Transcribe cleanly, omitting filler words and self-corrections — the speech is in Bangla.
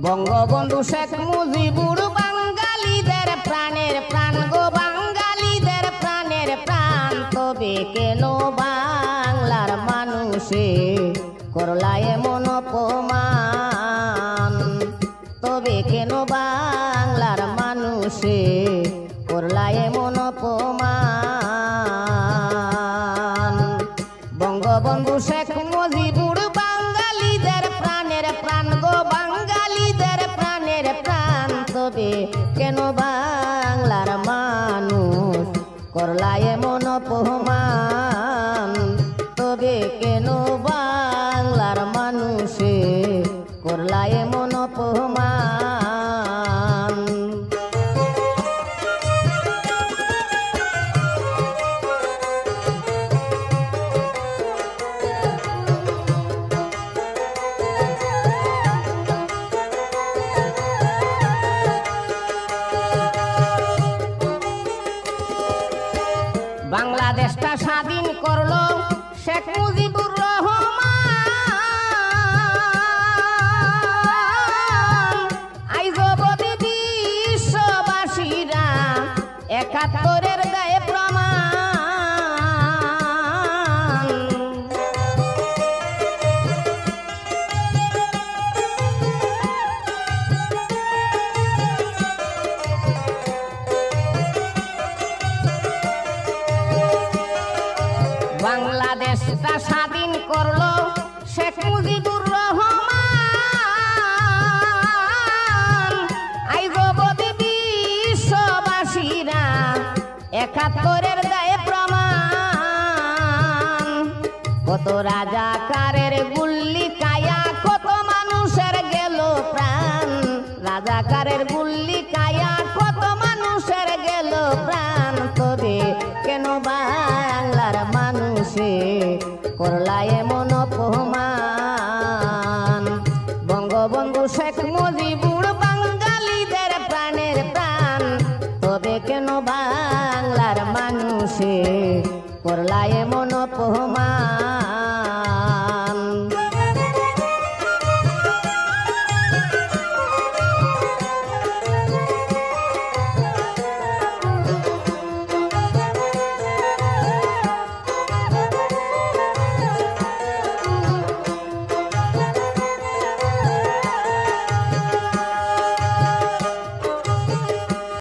বঙ্গবন্ধু শেখ মুজিবুর বাঙালিদের প্রাণের প্রাণ গো, বাঙালিদের প্রাণের প্রাণ। তবে কেন বাংলার মানুষে করলা এমন অপমান? তবে কেন বাংলার মানুষে করলা এমন অপমান? বঙ্গবন্ধু শেখ মুজিবুর বাঙালিদের প্রাণের প্রাণ গো, বাঙালিদের প্রাণের প্রাণ। তবে কেন বাংলার মানুষ করলা এমন অপমান? তবে কেন বাংলার মানুষে করলা এমন অপমান? বাংলাদেশটা স্বাধীন করলো শেখ মুজিবুর রহমান। আইজ অবধি বিশ্ববাসীরা ৭১-এর গায়ে প্রমাণ। বাংলাদেশটা স্বাধীন করলো শেখ মুজিবুর রহমান। আইজ অবধি বিশ্ববাসীরা ৭১-এর গায়ে প্রমাণ। কত রাজাকারের গুল্লি কায়া কত মানুষের গেল প্রাণ। রাজাকারের গুল্লি কায়া কত মানুষের গেল প্রাণ। তবে কেন বাংলার মানুষে করলা এমন অপমান? বঙ্গবন্ধু শেখ মুজিবুর বাঙালিদের প্রাণের প্রাণ। তবে কেন বাংলার মানুষে করলা এমন অপমান?